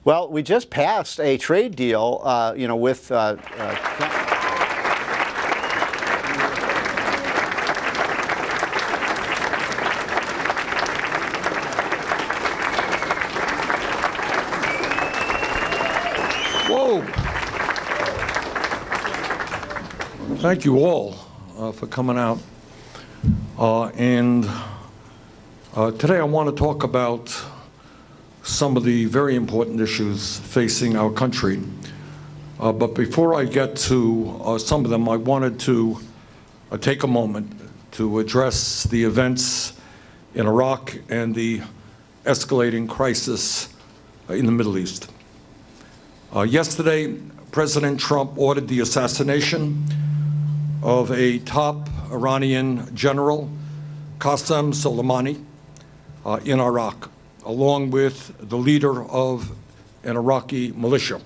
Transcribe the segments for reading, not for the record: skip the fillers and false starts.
Well, we just passed a trade deal, with. Whoa! Thank you all for coming out. Today I want to talk about some of the very important issues facing our country. But before I get to some of them, I wanted to take a moment to address the events in Iraq and the escalating crisis in the Middle East. Yesterday, President Trump ordered the assassination of a top Iranian general, Qasem Soleimani, in Iraq, along with the leader of an Iraqi militia.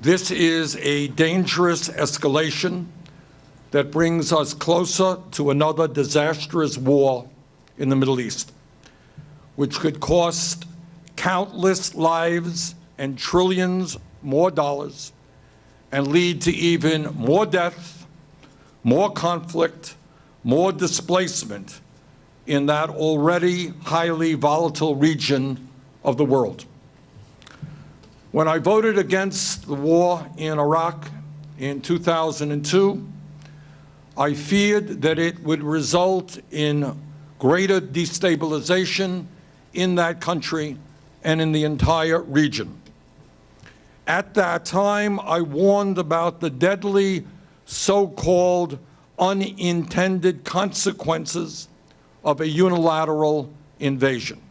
This is a dangerous escalation that brings us closer to another disastrous war in the Middle East, which could cost countless lives and trillions more dollars and lead to even more death, more conflict, more displacement in that already highly volatile region of the world. When I voted against the war in Iraq in 2002, I feared that it would result in greater destabilization in that country and in the entire region. At that time, I warned about the deadly so-called unintended consequences of a unilateral invasion.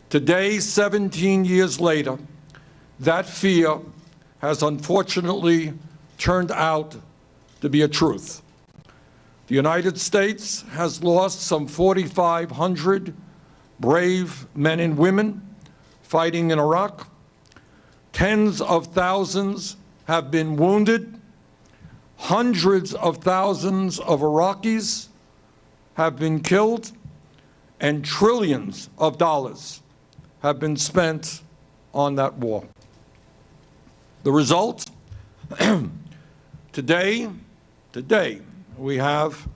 Today, 17 years later, that fear has unfortunately turned out to be a truth. The United States has lost some 4,500 brave men and women fighting in Iraq. Tens of thousands have been wounded. Hundreds of thousands of Iraqis have been killed, and trillions of dollars have been spent on that war. The result? Today, we have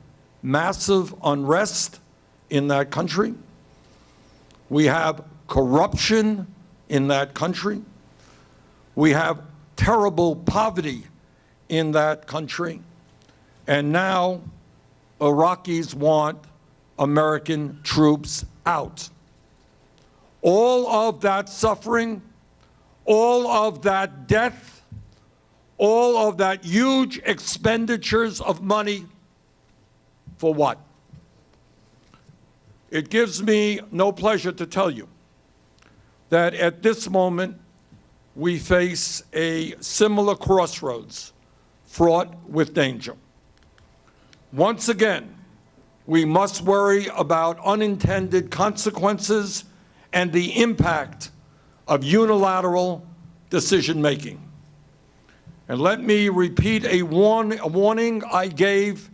massive unrest in that country. We have corruption in that country. We have terrible poverty in that country. And now Iraqis want American troops out. All of that suffering, all of that death, all of that huge expenditures of money, for what? It gives me no pleasure to tell you that at this moment we face a similar crossroads fraught with danger. Once again, we must worry about unintended consequences and the impact of unilateral decision-making. And let me repeat a warning I gave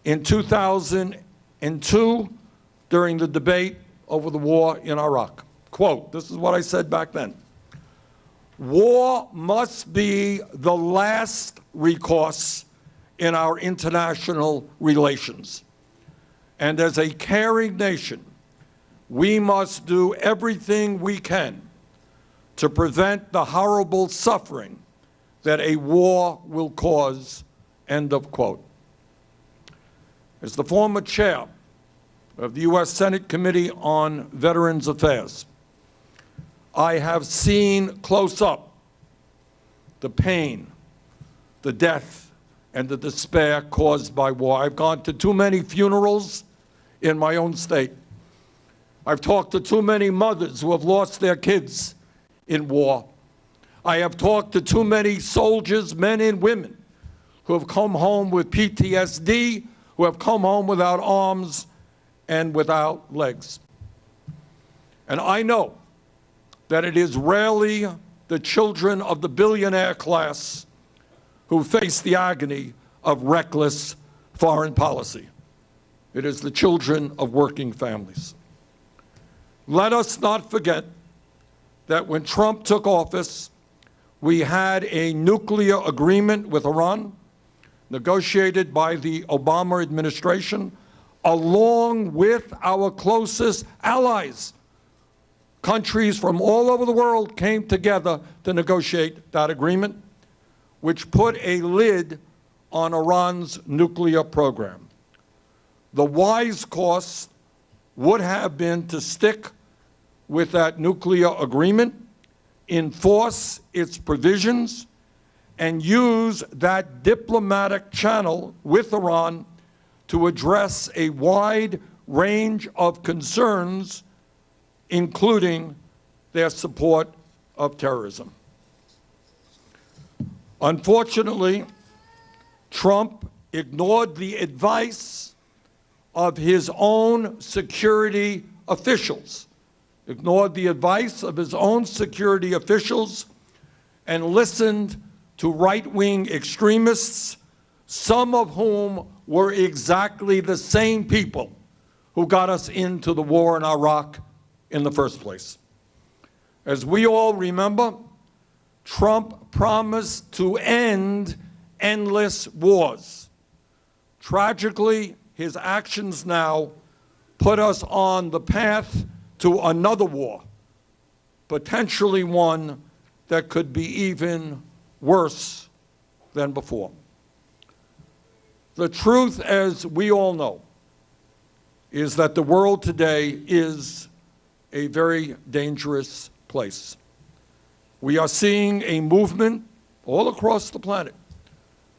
in 2002 during the debate over the war in Iraq. Quote, this is what I said back then. War must be the last recourse in our international relations. And as a caring nation, we must do everything we can to prevent the horrible suffering that a war will cause, end of quote. As the former chair of the U.S. Senate Committee on Veterans Affairs, I have seen close up the pain, the death, and the despair caused by war. I've gone to too many funerals in my own state. I've talked to too many mothers who have lost their kids in war. I have talked to too many soldiers, men and women, who have come home with PTSD, who have come home without arms and without legs. And I know that it is rarely the children of the billionaire class who face the agony of reckless foreign policy. It is the children of working families. Let us not forget that when Trump took office, we had a nuclear agreement with Iran, negotiated by the Obama administration, along with our closest allies. Countries from all over the world came together to negotiate that agreement, which put a lid on Iran's nuclear program. The wise course would have been to stick with that nuclear agreement, enforce its provisions, and use that diplomatic channel with Iran to address a wide range of concerns, including their support of terrorism. Unfortunately, Trump ignored the advice of his own security officials, and listened to right-wing extremists, some of whom were exactly the same people who got us into the war in Iraq in the first place. As we all remember, Trump promised to end endless wars. Tragically, his actions now put us on the path to another war, potentially one that could be even worse than before. The truth, as we all know, is that the world today is a very dangerous place. We are seeing a movement all across the planet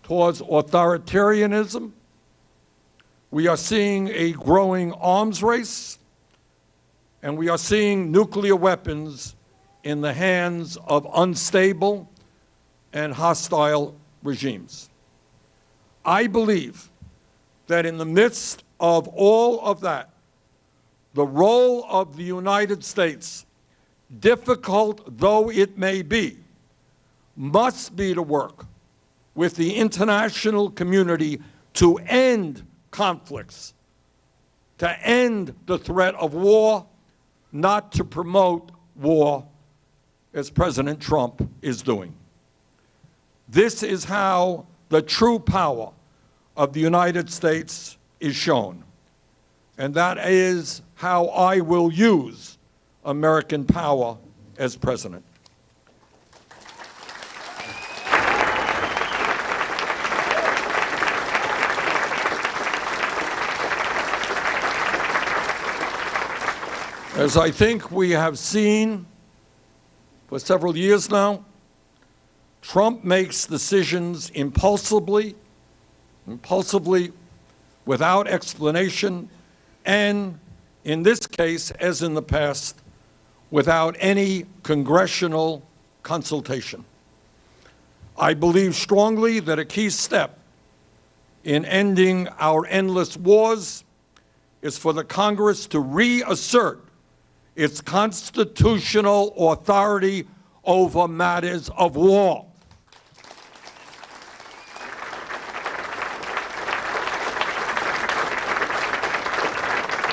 towards authoritarianism. We are seeing a growing arms race, and we are seeing nuclear weapons in the hands of unstable and hostile regimes. I believe that in the midst of all of that, the role of the United States, difficult though it may be, must be to work with the international community to end conflicts, to end the threat of war, not to promote war, as President Trump is doing. This is how the true power of the United States is shown, and that is how I will use American power as president. As I think we have seen for several years now, Trump makes decisions impulsively, without explanation, and in this case, as in the past, without any congressional consultation. I believe strongly that a key step in ending our endless wars is for the Congress to reassert its constitutional authority over matters of war.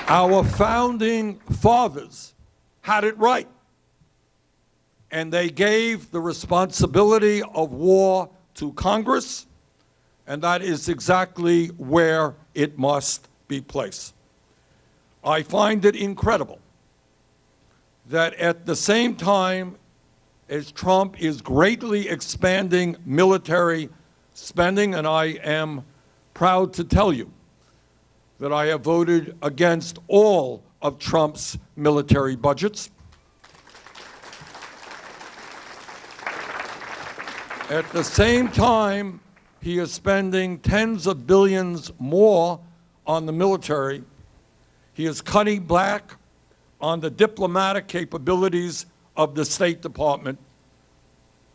Our founding fathers had it right, and they gave the responsibility of war to Congress, and that is exactly where it must be placed. I find it incredible that at the same time as Trump is greatly expanding military spending, and I am proud to tell you that I have voted against all of Trump's military budgets. At the same time, he is spending tens of billions more on the military. He is cutting back on the diplomatic capabilities of the State Department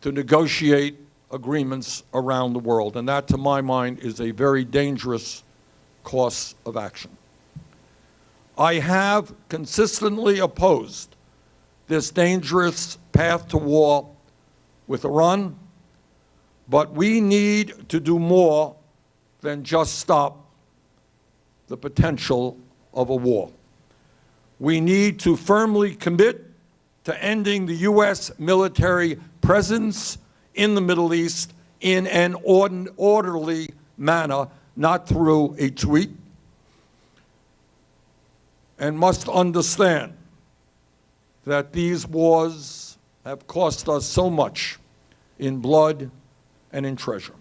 to negotiate agreements around the world. And that, to my mind, is a very dangerous course of action. I have consistently opposed this dangerous path to war with Iran, but we need to do more than just stop the potential of a war. We need to firmly commit to to ending the U.S. military presence in the Middle East in an orderly manner, not through a tweet, and must understand that these wars have cost us so much in blood and in treasure.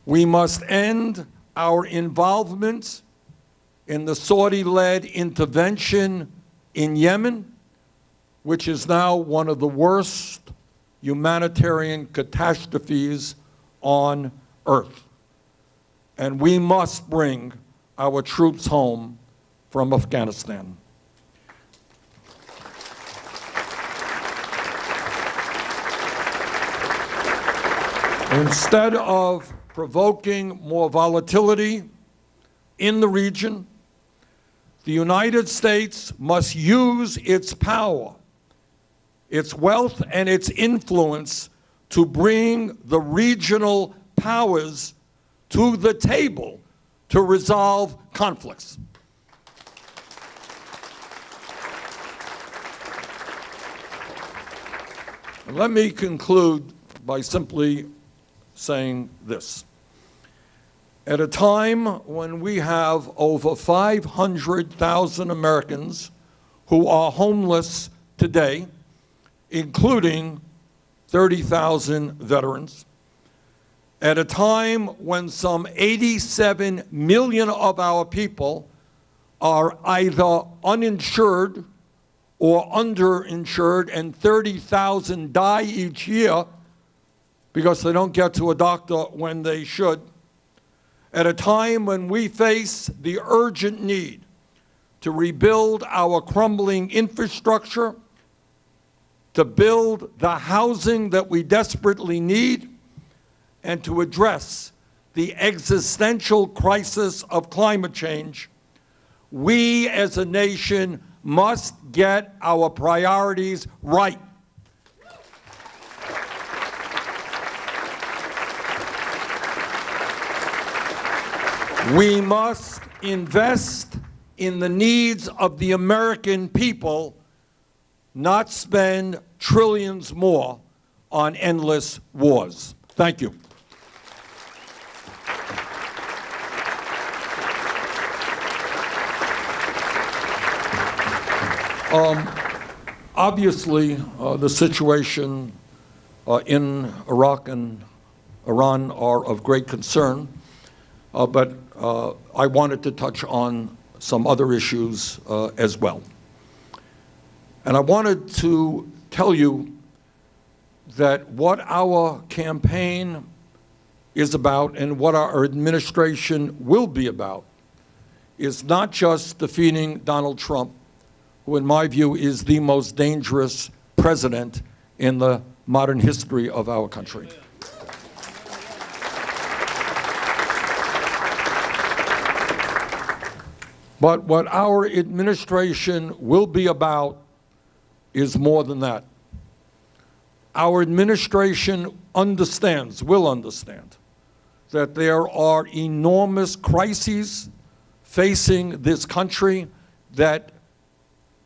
We must end our involvement in the Saudi-led intervention in Yemen, which is now one of the worst humanitarian catastrophes on earth. And we must bring our troops home from Afghanistan. Instead of provoking more volatility in the region, the United States must use its power, its wealth, and its influence to bring the regional powers to the table to resolve conflicts. And let me conclude by simply saying this. At a time when we have over 500,000 Americans who are homeless today, including 30,000 veterans, at a time when some 87 million of our people are either uninsured or underinsured, and 30,000 die each year because they don't get to a doctor when they should, at a time when we face the urgent need to rebuild our crumbling infrastructure, to build the housing that we desperately need, and to address the existential crisis of climate change, we as a nation must get our priorities right. We must invest in the needs of the American people, not spend trillions more on endless wars. Thank you. Obviously, the situation in Iraq and Iran are of great concern, but I wanted to touch on some other issues as well. And I wanted to tell you that what our campaign is about and what our administration will be about is not just defeating Donald Trump, who in my view is the most dangerous president in the modern history of our country. But what our administration will be about is more than that. Our administration will understand that there are enormous crises facing this country that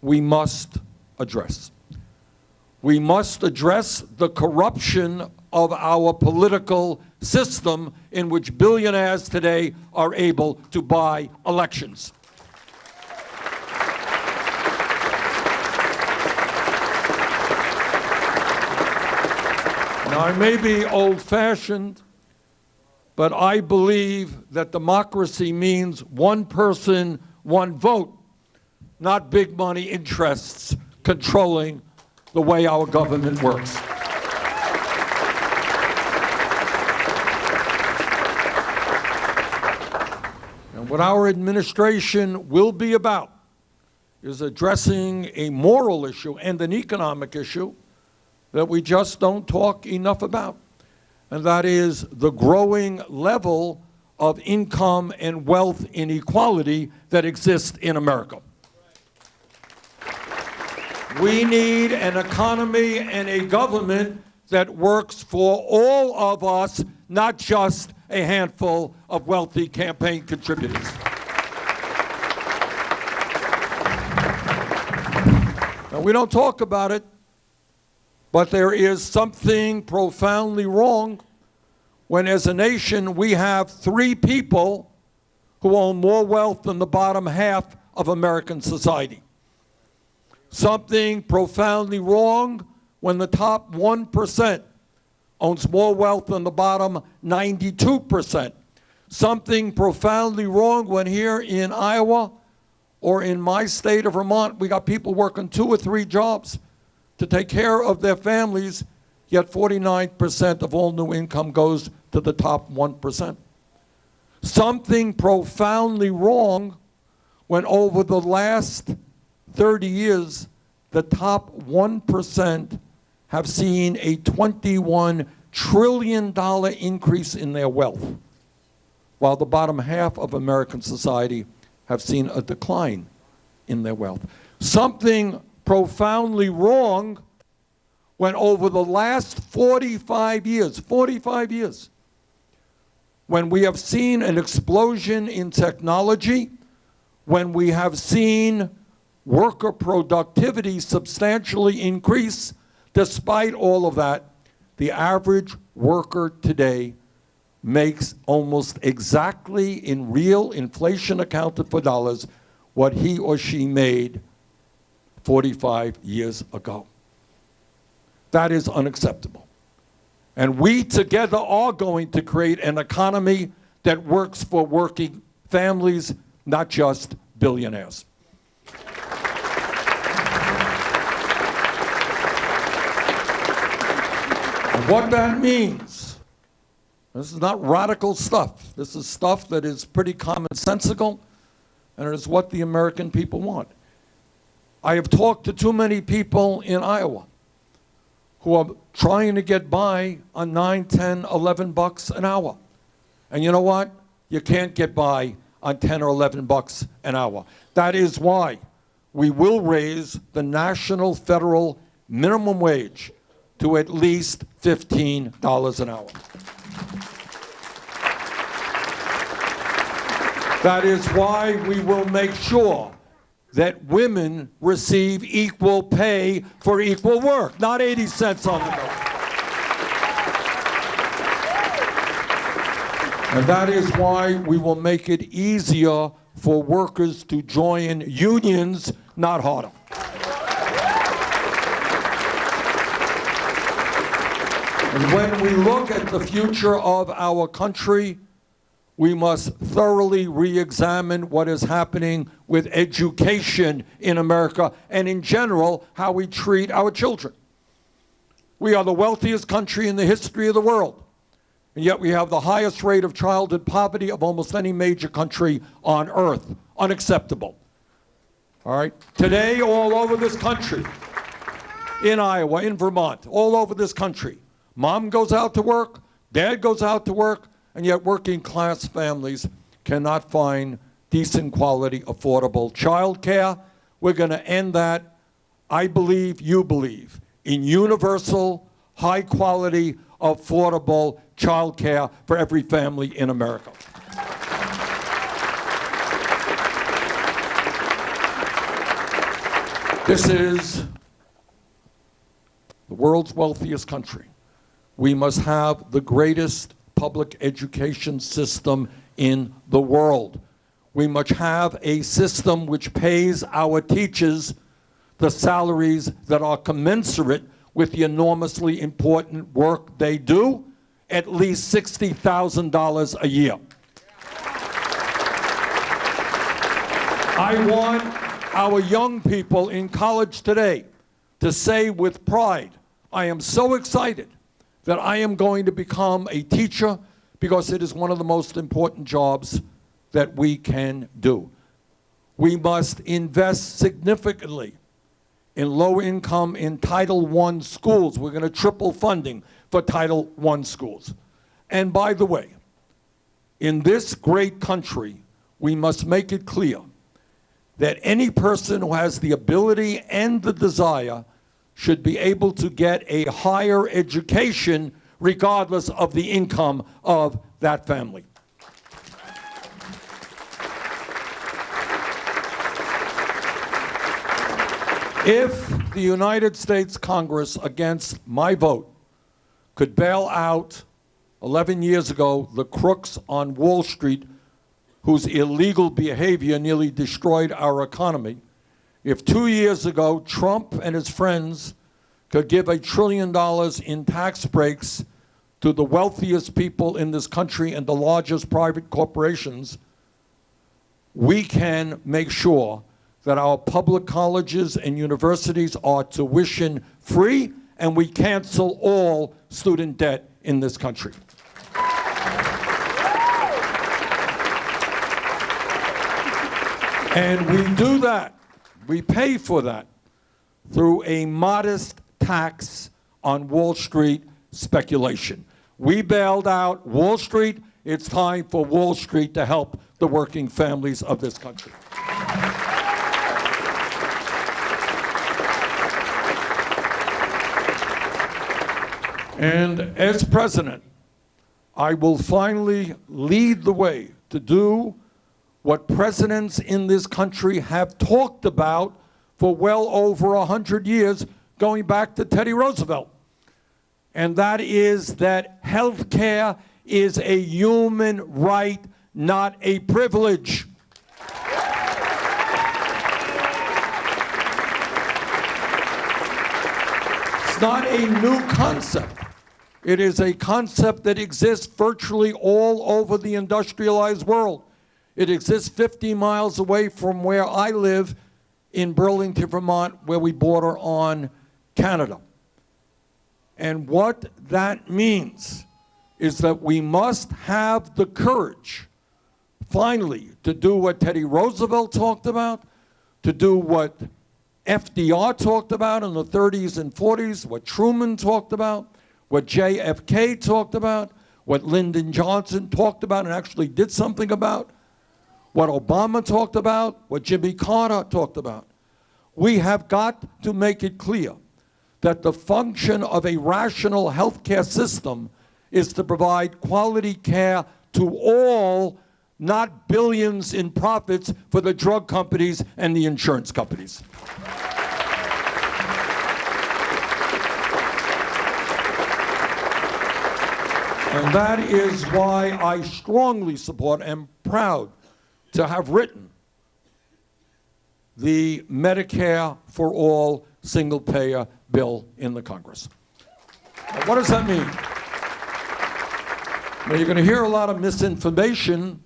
we must address. We must address the corruption of our political system in which billionaires today are able to buy elections. Now, I may be old-fashioned, but I believe that democracy means one person, one vote, not big money interests controlling the way our government works. And what our administration will be about is addressing a moral issue and an economic issue that we just don't talk enough about, and that is the growing level of income and wealth inequality that exists in America. We need an economy and a government that works for all of us, not just a handful of wealthy campaign contributors. Now, we don't talk about it But there is something profoundly wrong when, as a nation, we have 3 people who own more wealth than the bottom half of American society. Something profoundly wrong when the top 1% owns more wealth than the bottom 92%. Something profoundly wrong when here in Iowa or in my state of Vermont, we got people working 2 or 3 jobs to take care of their families, yet 49% of all new income goes to the top 1%. Something profoundly wrong when over the last 30 years, the top 1% have seen a $21 trillion increase in their wealth, while the bottom half of American society have seen a decline in their wealth. Something profoundly wrong when over the last 45 years, when we have seen an explosion in technology, when we have seen worker productivity substantially increase, despite all of that, the average worker today makes almost exactly, in real inflation accounted for dollars, what he or she made 45 years ago. That is unacceptable. And we together are going to create an economy that works for working families, not just billionaires. And what that means, this is not radical stuff. This is stuff that is pretty commonsensical, and it is what the American people want. I have talked to too many people in Iowa who are trying to get by on 9, 10, 11 bucks an hour. And you know what? You can't get by on 10 or 11 bucks an hour. That is why we will raise the national federal minimum wage to at least $15 an hour. That is why we will make sure that women receive equal pay for equal work, not 80 cents on the dollar. And that is why we will make it easier for workers to join unions, not harder. And when we look at the future of our country, we must thoroughly re-examine what is happening with education in America and in general, how we treat our children. We are the wealthiest country in the history of the world, and yet we have the highest rate of childhood poverty of almost any major country on earth. Unacceptable. All right? Today, all over this country, in Iowa, in Vermont, all over this country, mom goes out to work, dad goes out to work, and yet working class families cannot find decent quality, affordable child care. We're going to end that. I believe, you believe, in universal, high quality, affordable child care for every family in America. This is the world's wealthiest country. We must have the greatest public education system in the world. We must have a system which pays our teachers the salaries that are commensurate with the enormously important work they do, at least $60,000 a year. I want our young people in college today to say with pride, I am so excited that I am going to become a teacher because it is one of the most important jobs that we can do. We must invest significantly in low-income, in Title I schools. We're going to triple funding for Title I schools. And by the way, in this great country, we must make it clear that any person who has the ability and the desire should be able to get a higher education regardless of the income of that family. If the United States Congress, against my vote, could bail out 11 years ago the crooks on Wall Street whose illegal behavior nearly destroyed our economy, if 2 years ago Trump and his friends could give $1 trillion in tax breaks to the wealthiest people in this country and the largest private corporations, we can make sure that our public colleges and universities are tuition free, and we cancel all student debt in this country. And we do that, we pay for that through a modest tax on Wall Street speculation. We bailed out Wall Street. It's time for Wall Street to help the working families of this country. And as president, I will finally lead the way to do what presidents in this country have talked about for well over 100 years, going back to Teddy Roosevelt. And that is that health care is a human right, not a privilege. It's not a new concept. It is a concept that exists virtually all over the industrialized world. It exists 50 miles away from where I live in Burlington, Vermont, where we border on Canada. And what that means is that we must have the courage, finally, to do what Teddy Roosevelt talked about, to do what FDR talked about in the 30s and 40s, what Truman talked about, what JFK talked about, what Lyndon Johnson talked about and actually did something about, what Obama talked about, what Jimmy Carter talked about. We have got to make it clear that the function of a rational healthcare system is to provide quality care to all, not billions in profits for the drug companies and the insurance companies. And that is why I strongly support and am proud to have written the Medicare for All single-payer bill in the Congress. Now, what does that mean? Now, you're going to hear a lot of misinformation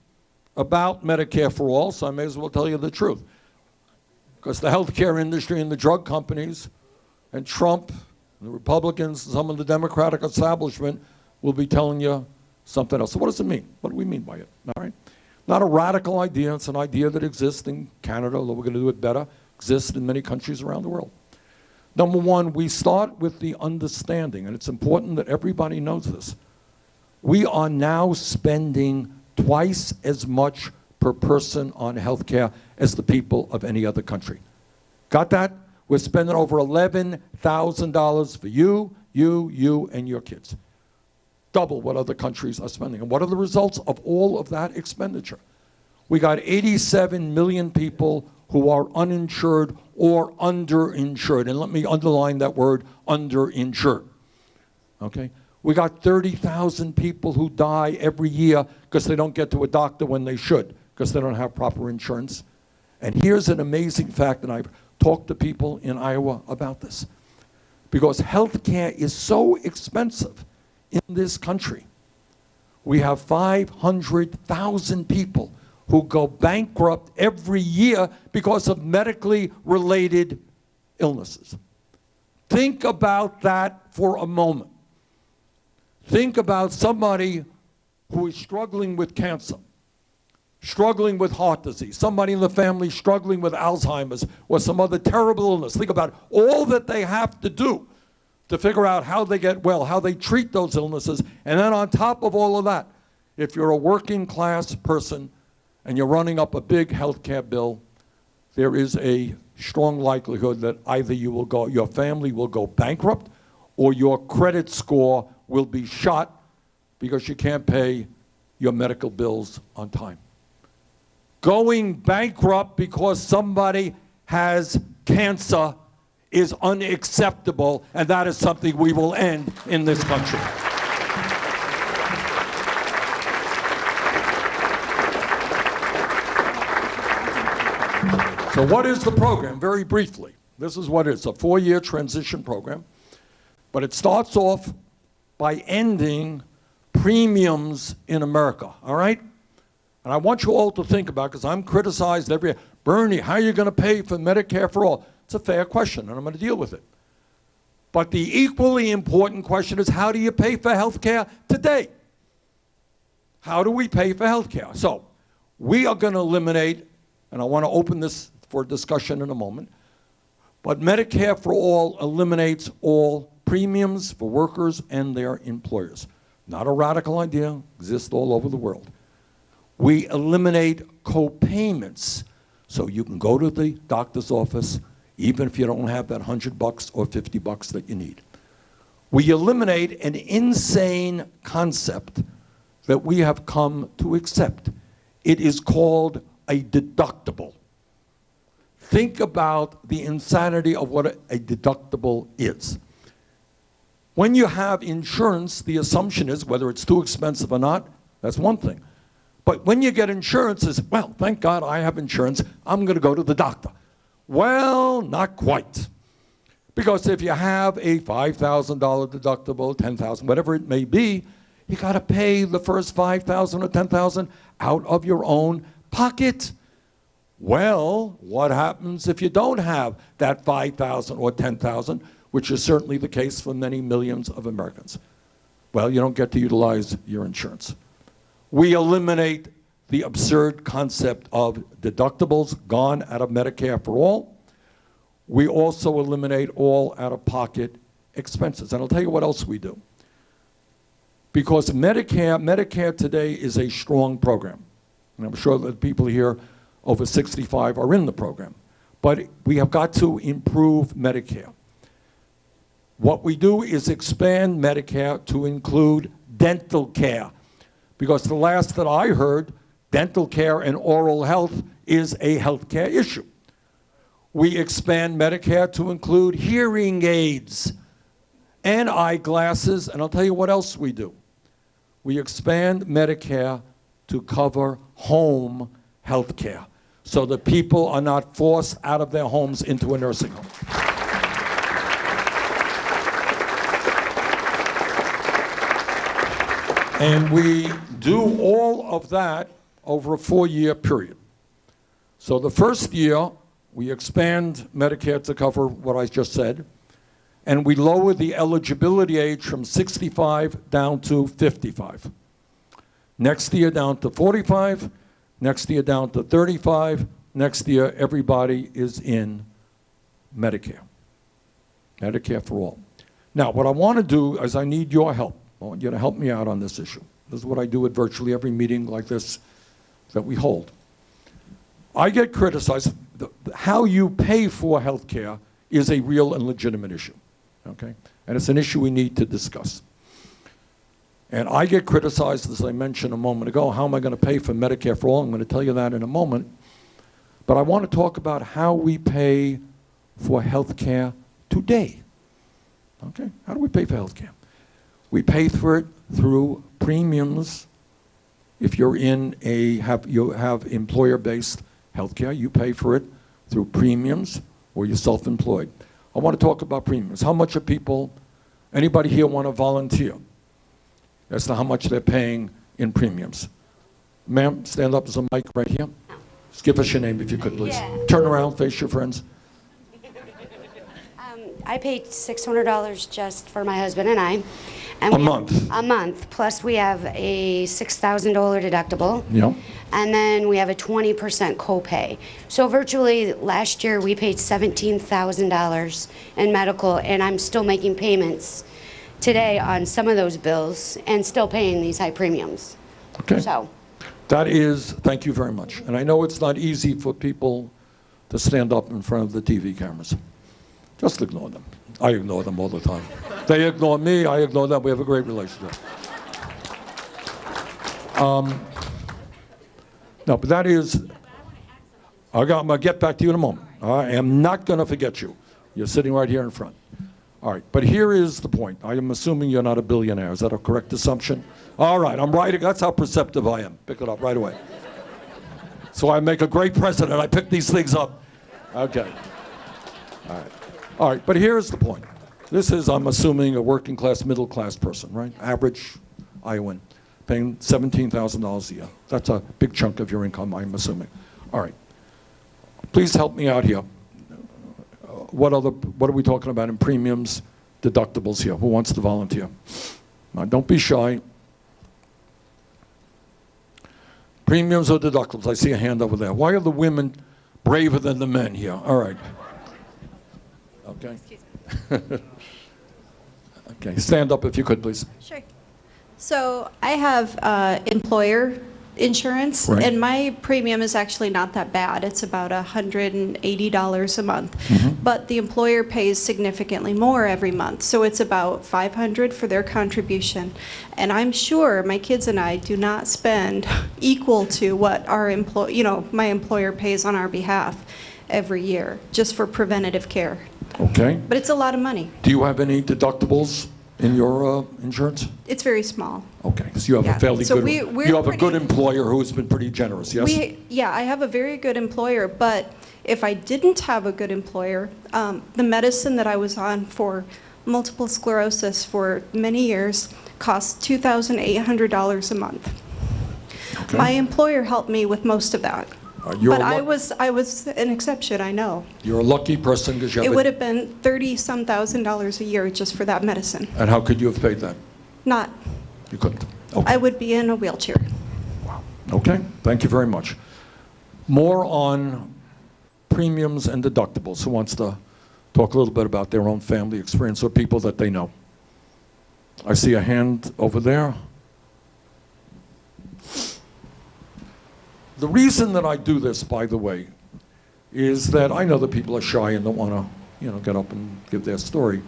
about Medicare for All, so I may as well tell you the truth. Because the healthcare industry and the drug companies and Trump, and the Republicans, and some of the Democratic establishment will be telling you something else. So what does it mean? What do we mean by it? All right? Not a radical idea. It's an idea that exists in Canada, although we're going to do it better, exists in many countries around the world. Number one, we start with the understanding, and it's important that everybody knows this. We are now spending twice as much per person on health care as the people of any other country. Got that? We're spending over $11,000 for you, and your kids. Double what other countries are spending. And what are the results of all of that expenditure? We got 87 million people who are uninsured or underinsured. And let me underline that word, underinsured. Okay? We got 30,000 people who die every year because they don't get to a doctor when they should, because they don't have proper insurance. And here's an amazing fact, and I've talked to people in Iowa about this. Because health care is so expensive in this country. We have 500,000 people who go bankrupt every year because of medically related illnesses. Think about that for a moment. Think about somebody who is struggling with cancer, struggling with heart disease, somebody in the family struggling with Alzheimer's or some other terrible illness. Think about all that they have to do to figure out how they get well, how they treat those illnesses. And then on top of all of that, if you're a working class person and you're running up a big health care bill, there is a strong likelihood that either you will go, your family will go bankrupt, or your credit score will be shot because you can't pay your medical bills on time. Going bankrupt because somebody has cancer is unacceptable, and that is something we will end in this country. So what is the program? Very briefly, this is what it is, a 4-year transition program, but it starts off by ending premiums in America, all right? And I want you all to think about, because I'm criticized every year, Bernie, how are you going to pay for Medicare for all? It's a fair question, and I'm going to deal with it. But the equally important question is, how do you pay for health care today? How do we pay for health care? So we are going to eliminate, and I want to open this for discussion in a moment, but Medicare for all eliminates all premiums for workers and their employers. Not a radical idea, exists all over the world. We eliminate co-payments, so you can go to the doctor's office even if you don't have that $100 or $50 that you need. We eliminate an insane concept that we have come to accept. It is called a deductible. Think about the insanity of what a deductible is. When you have insurance, the assumption is, whether it's too expensive or not, that's one thing. But when you get insurance, it's, well, thank God I have insurance, I'm going to go to the doctor. Well, not quite. Because if you have a $5,000 deductible, $10,000, whatever it may be, you got to pay the first $5,000 or $10,000 out of your own pocket. Well, what happens if you don't have that $5,000 or $10,000, which is certainly the case for many millions of Americans? Well, you don't get to utilize your insurance. We eliminate the absurd concept of deductibles, gone out of Medicare for all. We also eliminate all out-of-pocket expenses. And I'll tell you what else we do. Because Medicare today is a strong program. And I'm sure that people here over 65 are in the program. But we have got to improve Medicare. What we do is expand Medicare to include dental care. Because the last that I heard, dental care and oral health is a health care issue. We expand Medicare to include hearing aids and eyeglasses, and I'll tell you what else we do. We expand Medicare to cover home health care, so that people are not forced out of their homes into a nursing home. And we do all of that over a 4-year period. So the first year, we expand Medicare to cover what I just said, and we lower the eligibility age from 65 down to 55. Next year down to 45, next year down to 35, next year everybody is in Medicare. Medicare for all. Now, what I want to do is I need your help. I want you to help me out on this issue. This is what I do at virtually every meeting like this that we hold. I get criticized. How you pay for health care is a real and legitimate issue, okay? And it's an issue we need to discuss. And I get criticized, as I mentioned a moment ago, how am I going to pay for Medicare for all? I'm going to tell you that in a moment. But I want to talk about how we pay for health care today, okay? How do we pay for health care? We pay for it through premiums. If you're in you have employer-based health care, you pay for it through premiums, or you're self-employed. I want to talk about premiums. How much are people, anybody here want to volunteer as to how much they're paying in premiums? Ma'am, stand up, there's a mic right here. Just give us your name if you could, please. Yeah. Turn around, face your friends. I paid $600 just for my husband and I. And A month? A month. Plus we have a $6,000 deductible. Yeah. And then we have a 20% copay. So virtually last year we paid $17,000 in medical, and I'm still making payments today on some of those bills and still paying these high premiums. Okay. So. That is, thank you very much. And I know it's not easy for people to stand up in front of the TV cameras. Just ignore them. I ignore them all the time. They ignore me, I ignore them. We have a great relationship. No, but that is, I'm going to get back to you in a moment. I am not going to forget you. You're sitting right here in front. All right, but here is the point. I am assuming you're not a billionaire. Is that a correct assumption? All right, I'm right. That's how perceptive I am. Pick it up right away. So I make a great president. I pick these things up. Okay. All right. All right, but here's the point. This is, I'm assuming, a working class, middle class person, right? Average Iowan, paying $17,000 a year. That's a big chunk of your income, I'm assuming. All right. Please help me out here. What are we talking about in premiums, deductibles here? Who wants to volunteer? Now, don't be shy. Premiums or deductibles? I see a hand over there. Why are the women braver than the men here? All right. Okay. Okay, stand up if you could, please. Sure. So I have employer insurance, Right. and my premium is actually not that bad. It's about $180 a month. But the employer pays significantly more every month. So it's about $500 for their contribution. And I'm sure my kids and I do not spend equal to what our my employer pays on our behalf every year, just for preventative care. Okay. But it's a lot of money. Do you have any deductibles in your insurance? It's very small. Okay, so you have Yeah. a fairly So good, we're you have a good pretty- employer who's been pretty generous, yes? Yeah, I have a very good employer, but if I didn't have a good employer, the medicine that I was on for multiple sclerosis for many years cost $2,800 a month. Okay. My employer helped me with most of that. You're But a I was an exception, I know. You're a lucky person because you have It would have been $30-some thousand a year just for that medicine. And how could you have paid that? Not, You couldn't. Okay. I would be in a wheelchair. Okay, thank you very much. More on premiums and deductibles. Who wants to talk a little bit about their own family experience or people that they know? I see a hand over there. The reason that I do this, by the way, is that I know that people are shy and don't want to, get up and give their story.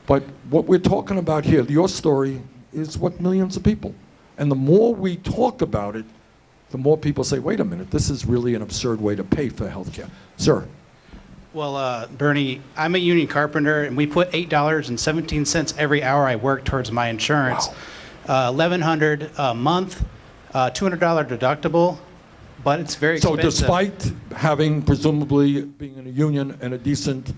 But what we're talking about here, your story, is what millions of people. And the more we talk about it, the more people say, wait a minute, this is really an absurd way to pay for health care. Sir. Well, Bernie, I'm a union carpenter, and we put $8.17 every hour I work towards my insurance. Wow. $1,100 a month, $200 deductible, but it's very So expensive. despite having, presumably, being in a union and a decent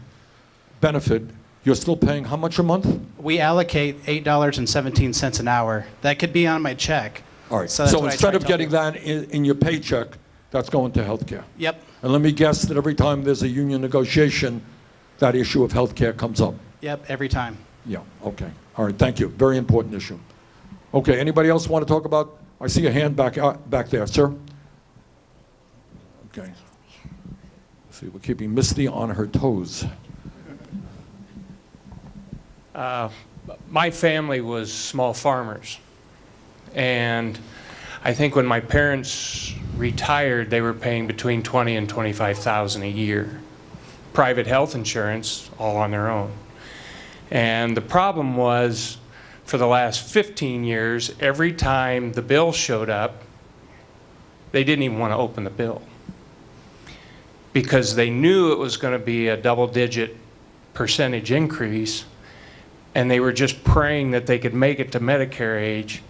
benefit, you're still paying how much a month? We allocate $8.17 an hour. That could be on my check. All right, that's so what I instead try of to tell getting people. that in your paycheck, that's going to health care. Yep, And let me guess that every time there's a union negotiation, that issue of health care comes up. yep, every time. Yeah, okay. All right, thank you. Very important issue. Okay, anybody else want to talk about? I see a hand back there, sir. Okay. See, we're keeping Misty on her toes. My family was small farmers, and I think when my parents retired, they were paying between $20,000 and $25,000 a year. Private health insurance, all on their own. And the problem was, for the last 15 years, every time the bill showed up, they didn't even want to open the bill, because they knew it was going to be a double-digit percentage increase, and they were just praying that they could make it to Medicare age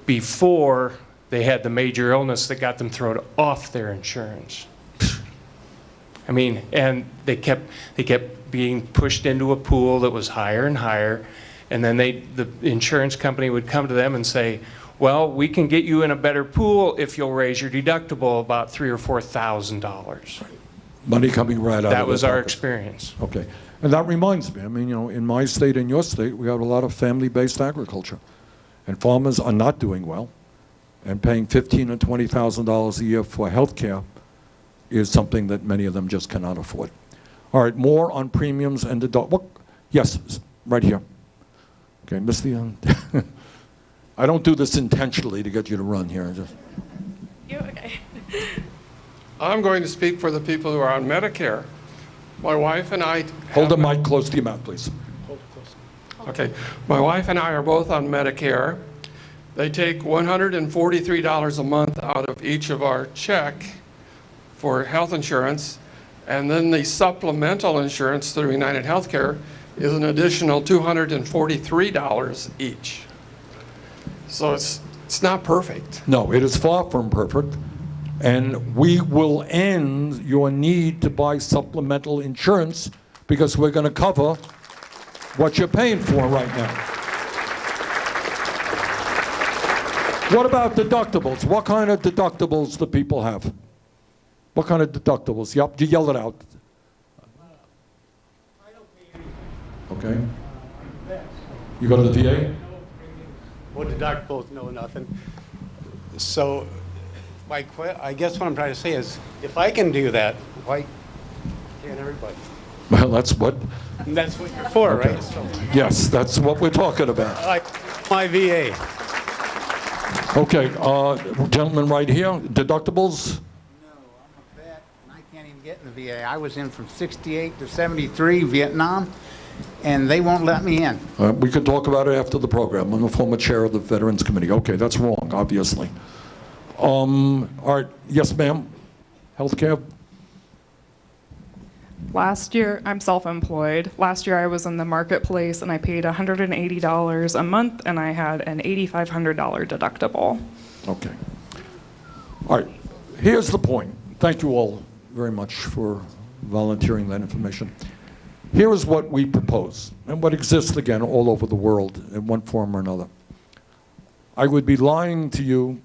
before they had the major illness that got them thrown off their insurance. I mean, and they kept being pushed into a pool that was higher and higher, and then the insurance company would come to them and say, well, we can get you in a better pool if you'll raise your deductible about $3,000 or $4,000. Money coming right out of That was their our pocket. experience. Okay. And that reminds me, I mean, in my state and your state, we have a lot of family-based agriculture. And farmers are not doing well. And paying $15,000 and $20,000 a year for health care is something that many of them just cannot afford. All right, more on premiums and yes, right here. Okay, Misty. I don't do this intentionally to get you to run here. You okay? I'm going to speak for the people who are on Medicare. My wife and I... Hold the mic close to your mouth, please. Okay. My wife and I are both on Medicare. They take $143 a month out of each of our check for health insurance, And then the supplemental insurance through United Healthcare is an additional $243 each. So it's not perfect. No, it is far from perfect. And we will end your need to buy supplemental insurance because we're going to cover what you're paying for right now. What about deductibles? What kind of deductibles do people have? What kind of deductibles? Yep, you yell it out. Okay. You go to the VA? Well, deductibles, no, nothing. So, I guess what I'm trying to say is, if I can do that, why can't everybody? Well, that's what. And that's what you're for, Okay. right? So, Yes, that's what we're talking about. like my VA. Okay, gentleman right here, deductibles? No, I'm a vet, and I can't even get in the VA. I was in from 68 to 73, Vietnam, and they won't let me in. We can talk about it after the program. I'm the former chair of the Veterans Committee. Okay, that's wrong, obviously. All right, yes, ma'am. Healthcare? Last year, I'm self-employed. Last year I was in the marketplace and I paid $180 a month and I had an $8,500 deductible. Okay. All right, here's the point. Thank you all very much for volunteering that information. Here is what we propose, and what exists, again, all over the world in one form or another. I would be lying to you,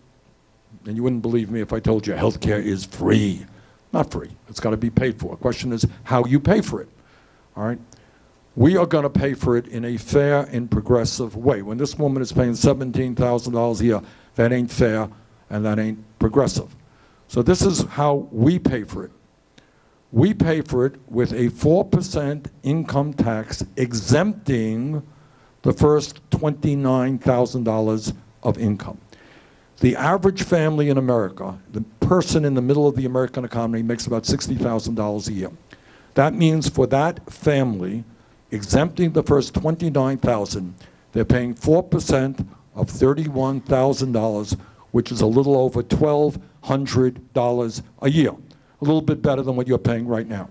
and you wouldn't believe me if I told you healthcare is free. Not free. It's got to be paid for. The question is how you pay for it. All right? We are going to pay for it in a fair and progressive way. When this woman is paying $17,000 a year, that ain't fair and that ain't progressive. So this is how we pay for it. We pay for it with a 4% income tax exempting the first $29,000 of income. The average family in America, the person in the middle of the American economy, makes about $60,000 a year. That means for that family, exempting the first $29,000, they're paying 4% of $31,000, which is a little over $1,200 a year. A little bit better than what you're paying right now.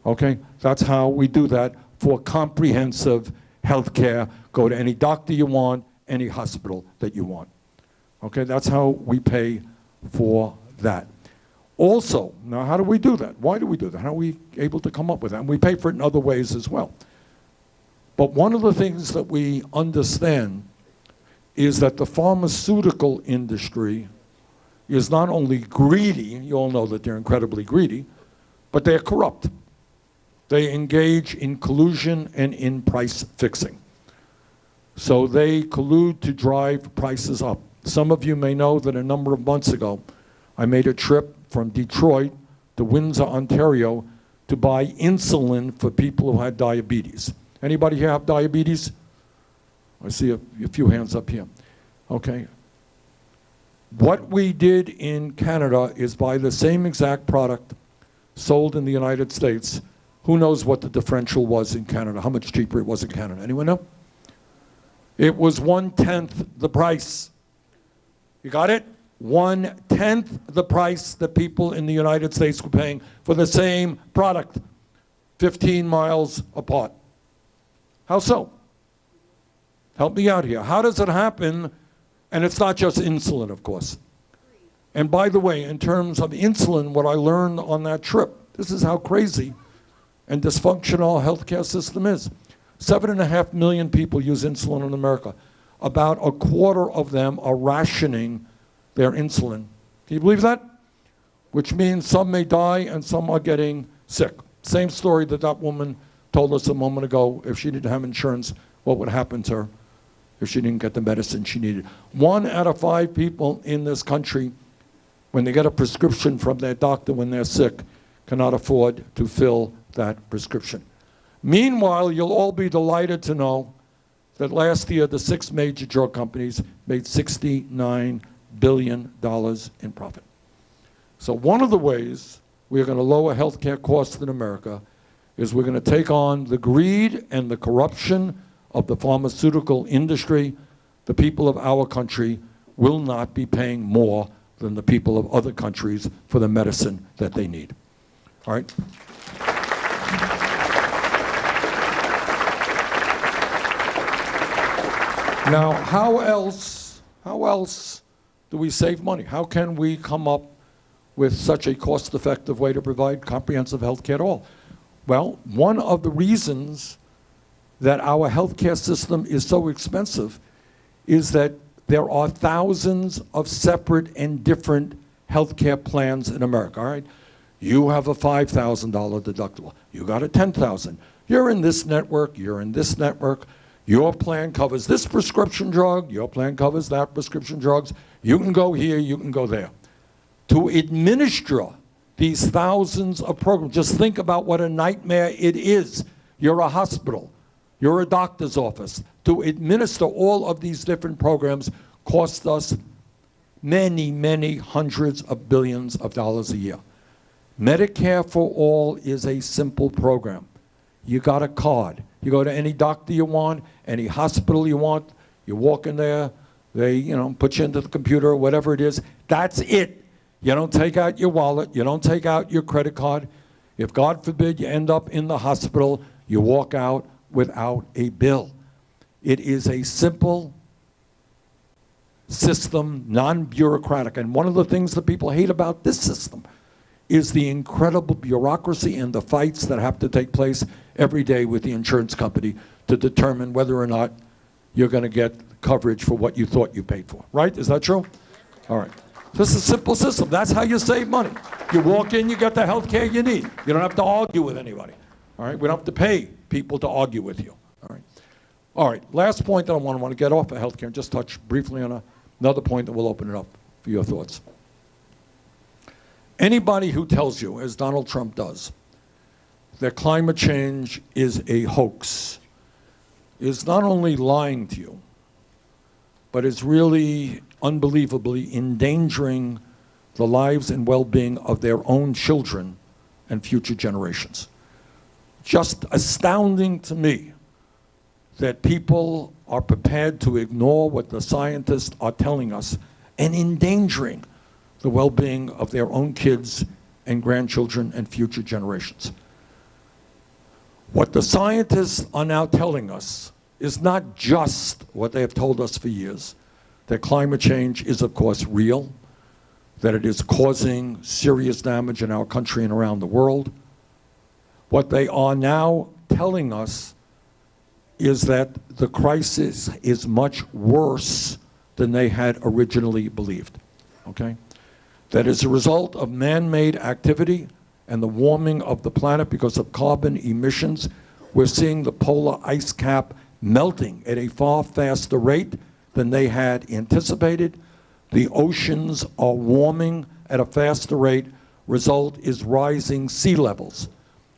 Okay? That's how we do that for comprehensive health care. Go to any doctor you want, any hospital that you want. Okay, that's how we pay for that. Also, now how do we do that? Why do we do that? How are we able to come up with that? And we pay for it in other ways as well. But one of the things that we understand is that the pharmaceutical industry is not only greedy, you all know that they're incredibly greedy, but they're corrupt. They engage in collusion and in price fixing. So they collude to drive prices up. Some of you may know that a number of months ago, I made a trip from Detroit to Windsor, Ontario, to buy insulin for people who had diabetes. Anybody here have diabetes? I see a few hands up here. Okay. What we did in Canada is buy the same exact product sold in the United States. Who knows what the differential was in Canada? How much cheaper it was in Canada? Anyone know? It was 1/10 the price. You got it? 1/10 the price that people in the United States were paying for the same product, 15 miles apart. How so? Help me out here. How does it happen? And it's not just insulin, of course. And by the way, in terms of insulin, what I learned on that trip, this is how crazy and dysfunctional our healthcare system is. 7.5 million people use insulin in America. About a quarter of them are rationing their insulin. Can you believe that? Which means some may die and some are getting sick. Same story that that woman told us a moment ago. If she didn't have insurance, what would happen to her if she didn't get the medicine she needed? 1 out of 5 people in this country, when they get a prescription from their doctor when they're sick, cannot afford to fill that prescription. Meanwhile, you'll all be delighted to know that last year the 6 major drug companies made $69 billion in profit. So one of the ways we're going to lower healthcare costs in America is we're going to take on the greed and the corruption of the pharmaceutical industry. The people of our country will not be paying more than the people of other countries for the medicine that they need. All right? Now, how else do we save money? How can we come up with such a cost-effective way to provide comprehensive health care at all? Well, one of the reasons that our healthcare system is so expensive is that there are thousands of separate and different healthcare plans in America, all right? You have a $5,000 deductible. You got a $10,000. You're in this network, you're in this network. Your plan covers this prescription drug, your plan covers that prescription drugs. You can go here, you can go there. To administer these thousands of programs, just think about what a nightmare it is. You're a hospital, you're a doctor's office. To administer all of these different programs costs us many, many hundreds of billions of dollars a year. Medicare for All is a simple program. You got a card. You go to any doctor you want, any hospital you want, you walk in there, they put you into the computer or whatever it is. That's it. You don't take out your wallet, you don't take out your credit card. If God forbid you end up in the hospital, you walk out without a bill. It is a simple system, non-bureaucratic. And one of the things that people hate about this system is the incredible bureaucracy and the fights that have to take place every day with the insurance company to determine whether or not you're going to get coverage for what you thought you paid for. Right? Is that true? All right. This is a simple system. That's how you save money. You walk in, you get the health care you need. You don't have to argue with anybody. All right? We don't have to pay people to argue with you. All right. All right. Last point that I want to get off of health care and just touch briefly on another point that will open it up for your thoughts. Anybody who tells you, as Donald Trump does, that climate change is a hoax is not only lying to you, but is really unbelievably endangering the lives and well-being of their own children and future generations. Just astounding to me that people are prepared to ignore what the scientists are telling us and endangering the well-being of their own kids and grandchildren and future generations. What the scientists are now telling us is not just what they have told us for years, that climate change is, of course, real, that it is causing serious damage in our country and around the world. What they are now telling us is that the crisis is much worse than they had originally believed, okay? That as a result of man-made activity and the warming of the planet because of carbon emissions, we're seeing the polar ice cap melting at a far faster rate than they had anticipated. The oceans are warming at a faster rate. Result is rising sea levels,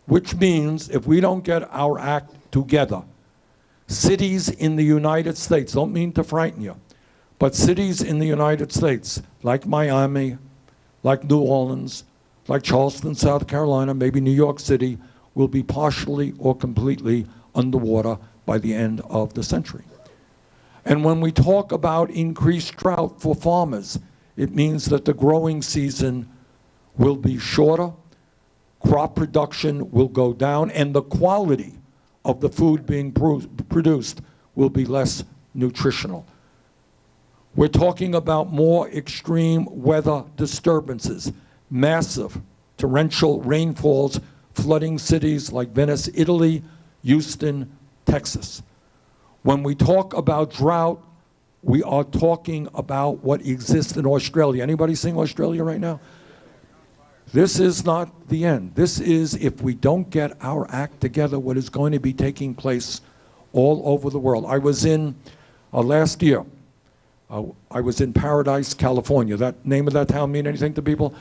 which means if we don't get our act together, cities in the United States, don't mean to frighten you, but cities in the United States, like Miami, like New Orleans, like Charleston, South Carolina, maybe New York City, will be partially or completely underwater by the end of the century. And when we talk about increased drought for farmers, it means that the growing season will be shorter, crop production will go down, and the quality of the food being produced will be less nutritional. We're talking about more extreme weather disturbances, massive torrential rainfalls, flooding cities like Venice, Italy, Houston, Texas. When we talk about drought, we are talking about what exists in Australia. Anybody seeing Australia right now? This is not the end. This is, if we don't get our act together, what is going to be taking place all over the world. I was in, last year, I was in Paradise, California. That name of that town mean anything to people?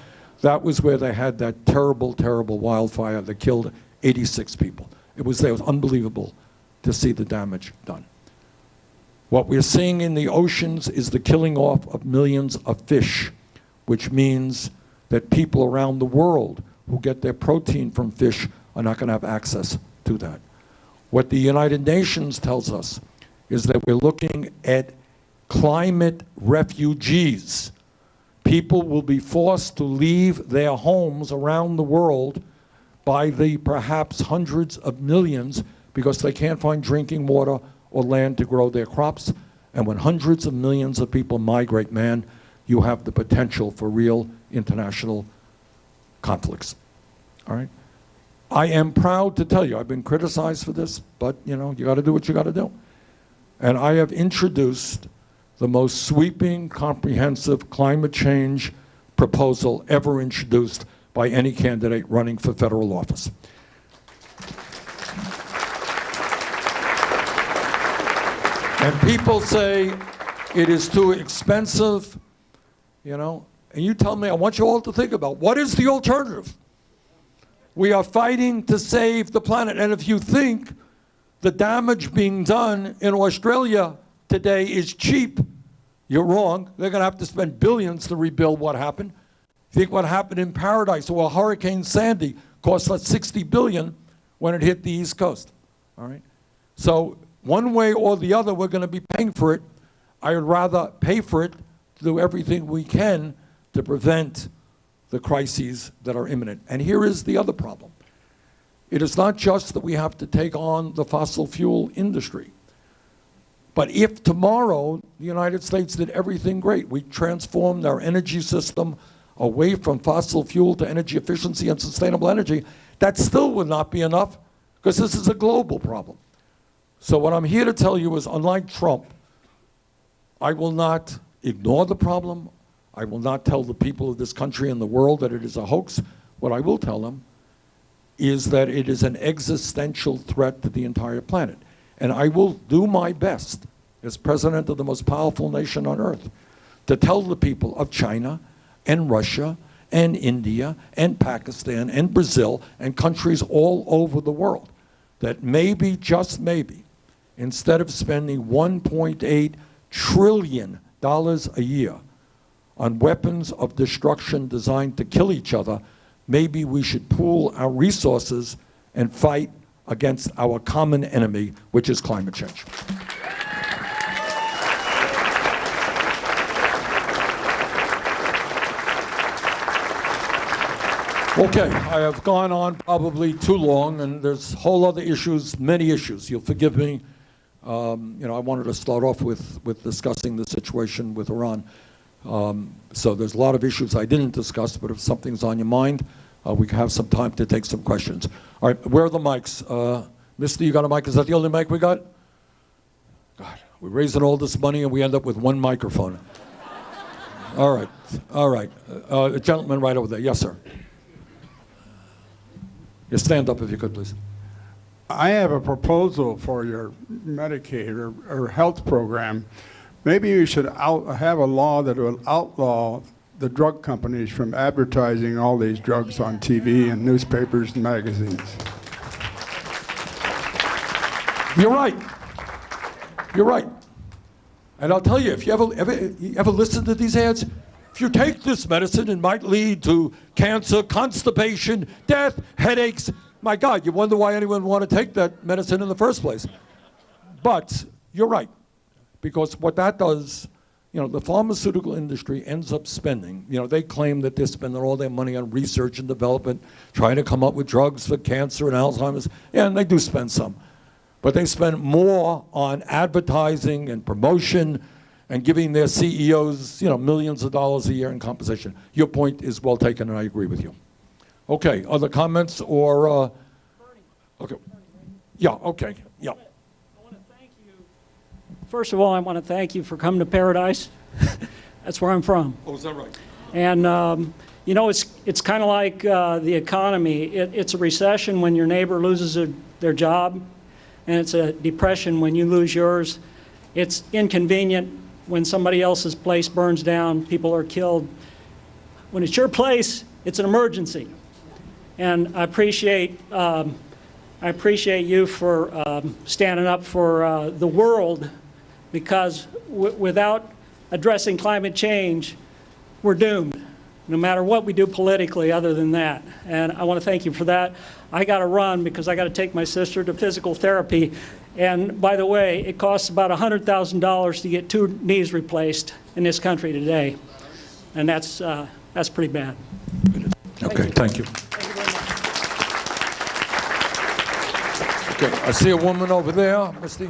That was where they had that terrible, terrible wildfire that killed 86 people. It was there. It was unbelievable to see the damage done. What we're seeing in the oceans is the killing off of millions of fish, which means that people around the world who get their protein from fish are not going to have access to that. What the United Nations tells us is that we're looking at climate refugees. People will be forced to leave their homes around the world by the perhaps hundreds of millions because they can't find drinking water or land to grow their crops. And when hundreds of millions of people migrate, man, you have the potential for real international conflicts. All right? I am proud to tell you, I've been criticized for this, but you know, you got to do what you got to do. And I have introduced the most sweeping, comprehensive climate change proposal ever introduced by any candidate running for federal office. And people say it is too expensive, you know, and you tell me, I want you all to think about what is the alternative? We are fighting to save the planet, and if you think the damage being done in Australia today is cheap, you're wrong. They're going to have to spend billions to rebuild what happened. Think what happened in Paradise, or Hurricane Sandy cost us $60 billion when it hit the East Coast. All right? So one way or the other, we're going to be paying for it. I would rather pay for it to do everything we can to prevent the crises that are imminent. And here is the other problem. It is not just that we have to take on the fossil fuel industry. But if tomorrow the United States did everything great, we transformed our energy system away from fossil fuel to energy efficiency and sustainable energy, that still would not be enough, because this is a global problem. So what I'm here to tell you is, unlike Trump, I will not ignore the problem. I will not tell the people of this country and the world that it is a hoax. What I will tell them is that it is an existential threat to the entire planet. And I will do my best as president of the most powerful nation on earth to tell the people of China and Russia and India and Pakistan and Brazil and countries all over the world that maybe, just maybe, instead of spending $1.8 trillion a year on weapons of destruction designed to kill each other, maybe we should pool our resources and fight against our common enemy, which is climate change. Okay, I have gone on probably too long, and there's whole other issues, many issues. You'll forgive me. You know, I wanted to start off with discussing the situation with Iran. So there's a lot of issues I didn't discuss, but if something's on your mind, we can have some time to take some questions. All right, where are the mics? Mister, you got a mic? Is that the only mic we got? God, we're raising all this money and we end up with one microphone. All right, all right. A gentleman right over there. Yes, sir. You stand up if you could, please. I have a proposal for your Medicaid or health program. Maybe you should have a law that will outlaw the drug companies from advertising all these drugs on TV and newspapers and magazines. You're right. You're right. And I'll tell you, if you ever listen to these ads, if you take this medicine, it might lead to cancer, constipation, death, headaches. My God, you wonder why anyone would want to take that medicine in the first place. But you're right, because what that does, you know, the pharmaceutical industry ends up spending, you know, they claim that they're spending all their money on research and development, trying to come up with drugs for cancer and Alzheimer's. Yeah, and they do spend some. But they spend more on advertising and promotion and giving their CEOs, you know, millions of dollars a year in compensation. Your point is well taken, and I agree with you. Okay, other comments or, okay. Yeah, okay, yeah. First of all, I want to thank you for coming to Paradise. That's where I'm from. Oh, is that right? And, you know, it's kind of like the economy. It's a recession when your neighbor loses their job, and it's a depression when you lose yours. It's inconvenient when somebody else's place burns down, people are killed. When it's your place, it's an emergency. And I appreciate you for standing up for the world, because without addressing climate change, we're doomed, no matter what we do politically other than that. And I want to thank you for that. I got to run because I got to take my sister to physical therapy. And by the way, it costs about $100,000 to get 2 knees replaced in this country today. And that's pretty bad. Okay, thank you. Okay, I see a woman over there, Misty.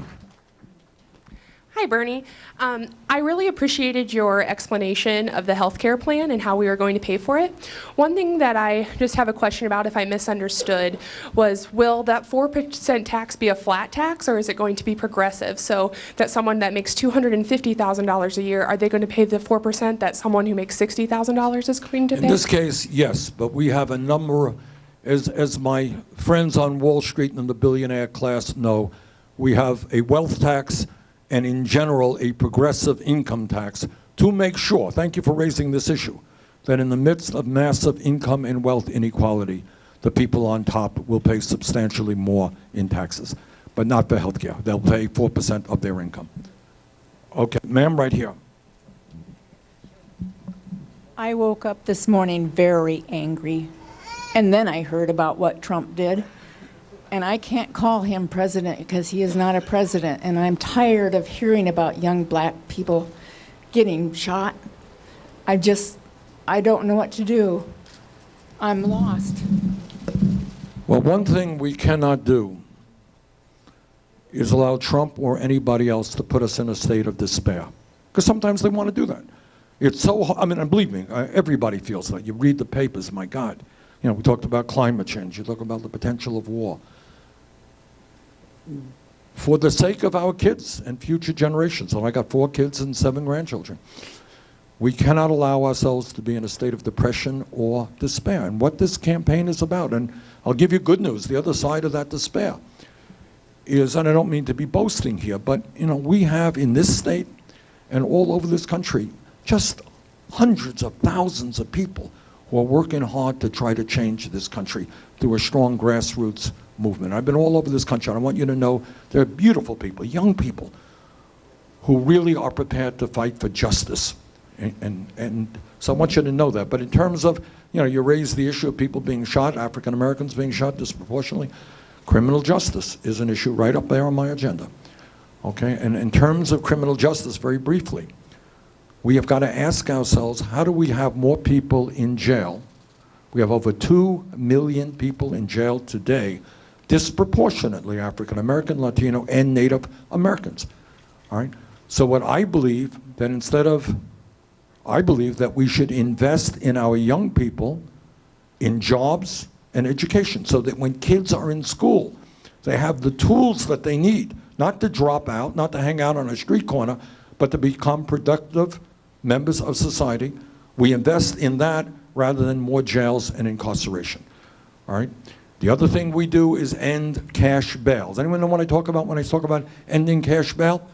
Hi, Hi, Bernie. I really appreciated your explanation of the healthcare plan and how we were going to pay for it. One thing that I just have a question about, if I misunderstood, was will that 4% tax be a flat tax, or is it going to be progressive? So that someone that makes $250,000 a year, are they going to pay the 4% that someone who makes $60,000 is going to pay? In this case, yes, but we have a number, as my friends on Wall Street and the billionaire class know, we have a wealth tax and in general a progressive income tax to make sure, thank you for raising this issue, that in the midst of massive income and wealth inequality, the people on top will pay substantially more in taxes, but not for health care. They'll pay 4% of their income. Okay, ma'am, right here. I woke up this morning very angry, and then I heard about what Trump did. And I can't call him president because he is not a president. And I'm tired of hearing about young black people getting shot. I don't know what to do. I'm lost. Well, one thing we cannot do is allow Trump or anybody else to put us in a state of despair. Because sometimes they want to do that. It's so, I mean, and believe me, everybody feels that. You read the papers, my God. You know, we talked about climate change. You talk about the potential of war. For the sake of our kids and future generations, and I got 4 kids and 7 grandchildren, we cannot allow ourselves to be in a state of depression or despair. And what this campaign is about, and I'll give you good news, the other side of that despair is, and I don't mean to be boasting here, but you know, we have in this state and all over this country just hundreds of thousands of people who are working hard to try to change this country through a strong grassroots movement. I've been all over this country, and I want you to know there are beautiful people, young people, who really are prepared to fight for justice. And so I want you to know that. But in terms of, you know, you raised the issue of people being shot, African Americans being shot disproportionately, criminal justice is an issue right up there on my agenda. Okay, and in terms of criminal justice, very briefly, we have got to ask ourselves, how do we have more people in jail? We have over 2 million people in jail today, disproportionately African American, Latino, and Native Americans. All right? So what I believe I believe that we should invest in our young people in jobs and education so that when kids are in school, they have the tools that they need, not to drop out, not to hang out on a street corner, but to become productive members of society. We invest in that rather than more jails and incarceration. All right? The other thing we do is end cash bail. Does anyone know what I talk about when I talk about ending cash bail?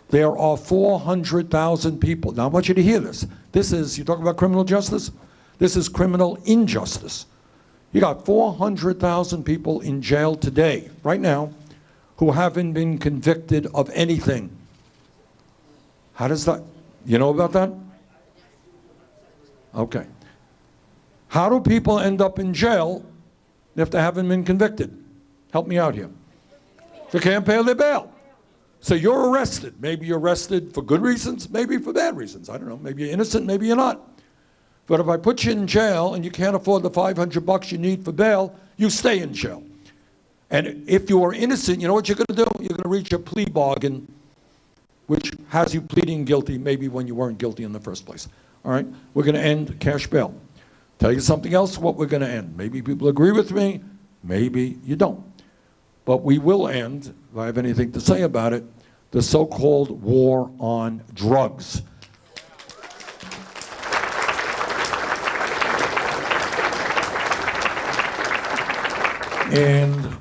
There are 400,000 people. Now I want you to hear this. This is, you talk about criminal justice? This is criminal injustice. You got 400,000 people in jail today, right now, who haven't been convicted of anything. How does that, you know about that? Okay. How do people end up in jail if they haven't been convicted? Help me out here. They can't pay their bail. So you're arrested. Maybe you're arrested for good reasons, maybe for bad reasons. I don't know. Maybe you're innocent, maybe you're not. But if I put you in jail and you can't afford the $500 you need for bail, you stay in jail. And if you are innocent, you know what you're going to do? You're going to reach a plea bargain which has you pleading guilty maybe when you weren't guilty in the first place. All right? We're going to end cash bail. Tell you something else, what we're going to end. Maybe people agree with me, maybe you don't. But we will end, if I have anything to say about it, the so-called war on drugs. And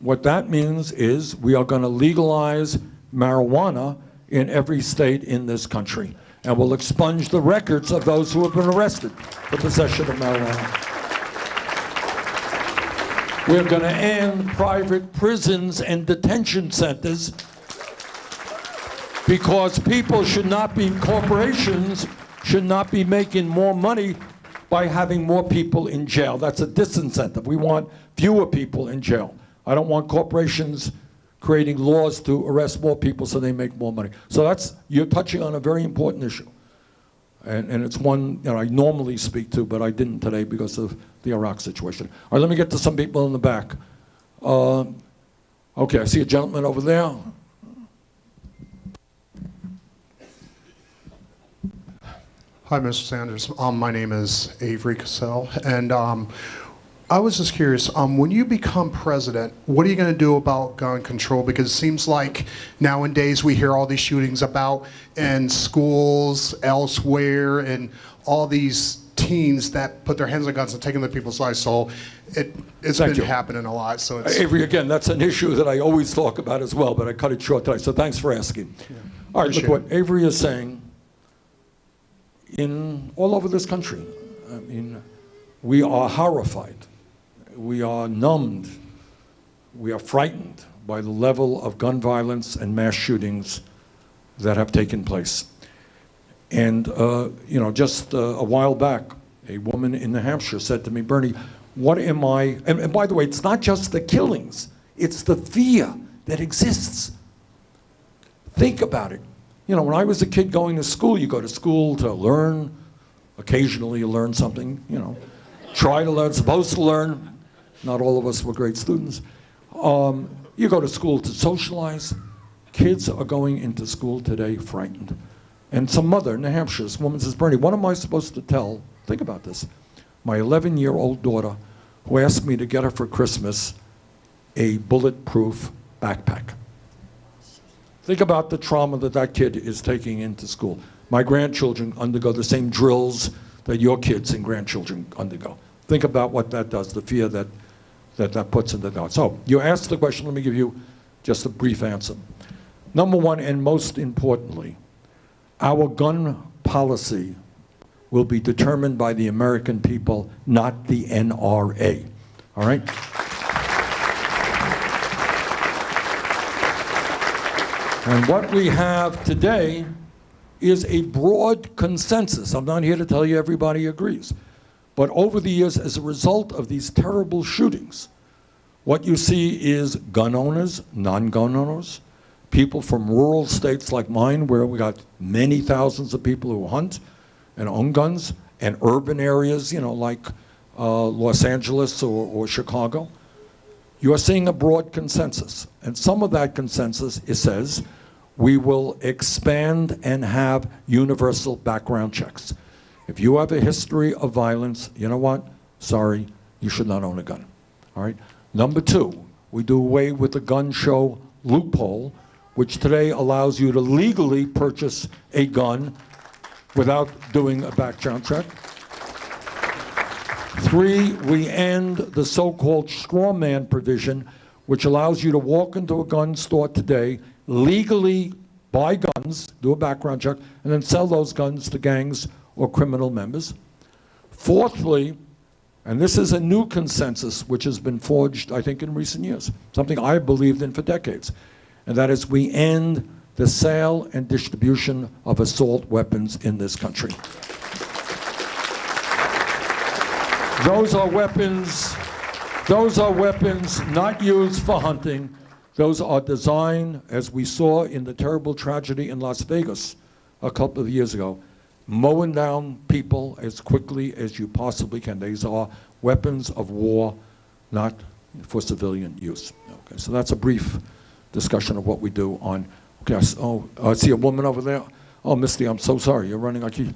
what that means is we are going to legalize marijuana in every state in this country. And we'll expunge the records of those who have been arrested for possession of marijuana. We're going to end private prisons and detention centers because people should not be, corporations should not be making more money by having more people in jail. That's a disincentive. We want fewer people in jail. I don't want corporations creating laws to arrest more people so they make more money. So that's, you're touching on a very important issue. And it's one, you know, I normally speak to, but I didn't today because of the Iraq situation. All right, let me get to some people in the back. Okay, I see a gentleman over there. Hi, Mr. Sanders. My name is Avery Cassell, and I was just curious, when you become president, what are you going to do about gun control? Because it seems like nowadays we hear all these shootings about in schools, elsewhere, and all these teens that put their hands on guns and taking other people's lives. So it's been happening a lot. So it's Avery, again, that's an issue that I always talk about as well, but I cut it short today. So thanks for asking. Yeah. All right, look what Avery is saying. In all over this country, I mean, we are horrified. We are numbed. We are frightened by the level of gun violence and mass shootings that have taken place. And, you know, just a while back, a woman in New Hampshire said to me, Bernie, what am I, and by the way, it's not just the killings, it's the fear that exists. Think about it. You know, when I was a kid going to school, you go to school to learn. Occasionally you learn something, you know. Try to learn, supposed to learn. Not all of us were great students. You go to school to socialize. Kids are going into school today frightened. And some mother in New Hampshire, this woman says, Bernie, what am I supposed to tell, think about this, my 11-year-old daughter who asked me to get her for Christmas a bulletproof backpack? Think about the trauma that that kid is taking into school. My grandchildren undergo the same drills that your kids and grandchildren undergo. Think about what that does, the fear that puts in the heart. So you asked the question, let me give you just a brief answer. Number one, and most importantly, our gun policy will be determined by the American people, not the NRA. All right? And what we have today is a broad consensus. I'm not here to tell you everybody agrees. But over the years, as a result of these terrible shootings, what you see is gun owners, non-gun owners, people from rural states like mine, where we got many thousands of people who hunt and own guns, and urban areas, you know, like Los Angeles or Chicago. You are seeing a broad consensus. And some of that consensus, it says, we will expand and have universal background checks. If you have a history of violence, you know what? Sorry, you should not own a gun. All right? Number two, we do away with the gun show loophole, which today allows you to legally purchase a gun without doing a background check. Three, we end the so-called straw man provision, which allows you to walk into a gun store today, legally buy guns, do a background check, and then sell those guns to gangs or criminal members. Fourthly, and this is a new consensus which has been forged, I think, in recent years, something I believed in for decades, and that is we end the sale and distribution of assault weapons in this country. Those are weapons not used for hunting. Those are designed, as we saw in the terrible tragedy in Las Vegas a couple of years ago, mowing down people as quickly as you possibly can. These are weapons of war, not for civilian use. Okay, so that's a brief discussion of what we do on, okay, I see a woman over there. Oh, Misty, I'm so sorry, you're running like you.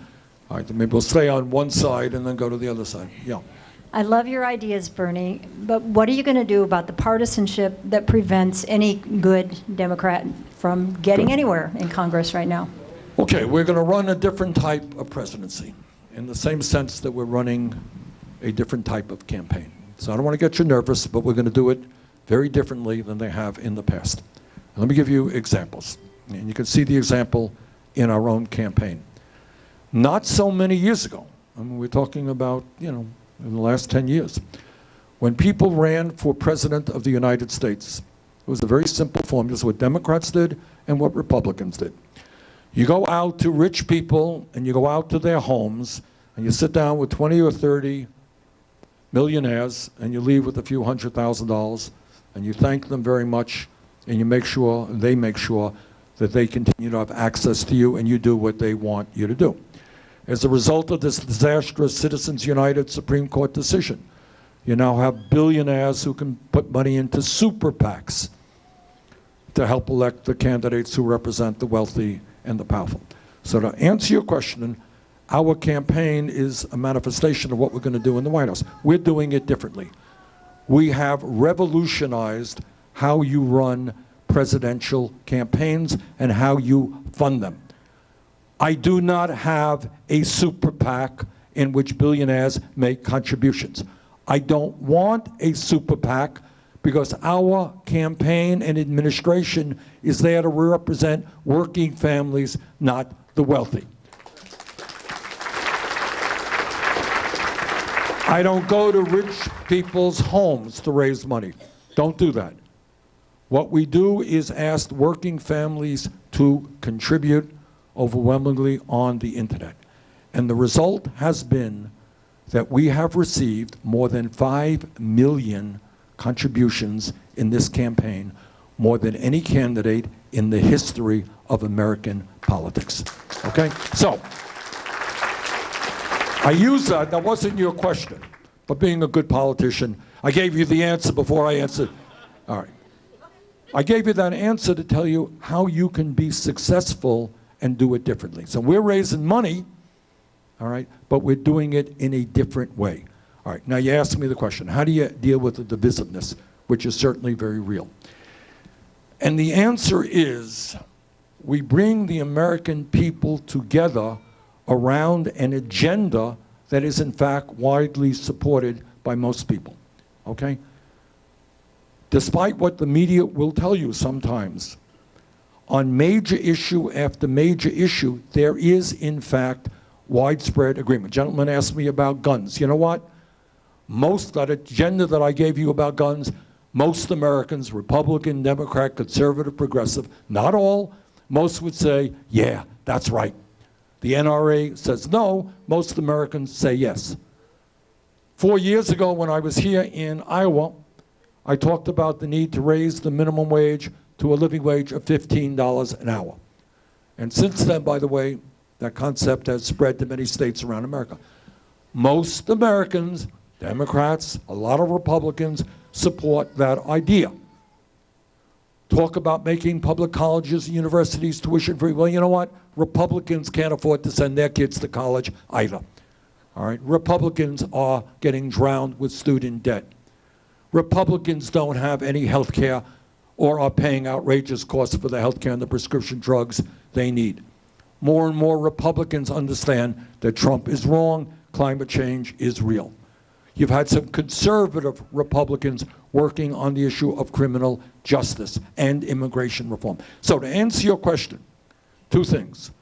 All right, maybe we'll stay on one side and then go to the other side. Yeah. I love your ideas, Bernie, but what are you going to do about the partisanship that prevents any good Democrat from getting anywhere in Congress right now? Okay, we're going to run a different type of presidency in the same sense that we're running a different type of campaign. So I don't want to get you nervous, but we're going to do it very differently than they have in the past. And let me give you examples. And you can see the example in our own campaign. Not so many years ago, I mean, we're talking about, you know, in the last 10 years, when people ran for president of the United States, it was a very simple formula. This is what Democrats did and what Republicans did. You go out to rich people and you go out to their homes and you sit down with 20 or 30 millionaires and you leave with a few $100,000 and you thank them very much and you make sure, they make sure that they continue to have access to you and you do what they want you to do. As a result of this disastrous Citizens United Supreme Court decision, you now have billionaires who can put money into super PACs to help elect the candidates who represent the wealthy and the powerful. So to answer your question, Our campaign is a manifestation of what we're going to do in the White House. We're doing it differently. We have revolutionized how you run presidential campaigns and how you fund them. I do not have a super PAC in which billionaires make contributions. I don't want a super PAC because our campaign and administration is there to represent working families, not the wealthy. I don't go to rich people's homes to raise money. Don't do that. What we do is ask working families to contribute overwhelmingly on the internet. And the result has been that we have received more than 5 million contributions in this campaign, more than any candidate in the history of American politics. Okay? So, I use that wasn't your question, but being a good politician, I gave you the answer before I answered. All right. I gave you that answer to tell you how you can be successful and do it differently. So we're raising money, all right, but we're doing it in a different way. All right, now you asked me the question, how do you deal with the divisiveness, which is certainly very real? And the answer is, we bring the American people together around an agenda that is in fact widely supported by most people, okay? Despite what the media will tell you sometimes, on major issue after major issue, there is in fact widespread agreement. Gentleman asked me about guns. You know what? Most of that agenda that I gave you about guns, most Americans, Republican, Democrat, conservative, progressive, not all, most would say, yeah, that's right. The NRA says no, most Americans say yes. 4 years ago when I was here in Iowa, I talked about the need to raise the minimum wage to a living wage of $15 an hour. And since then, by the way, that concept has spread to many states around America. Most Americans, Democrats, a lot of Republicans, support that idea. Talk about making public colleges and universities tuition free. Well, you know what? Republicans can't afford to send their kids to college either. All right? Republicans are getting drowned with student debt. Republicans don't have any health care or are paying outrageous costs for the health care and the prescription drugs they need. More and more Republicans understand that Trump is wrong, climate change is real. You've had some conservative Republicans working on the issue of criminal justice and immigration reform. So to answer your question, two things.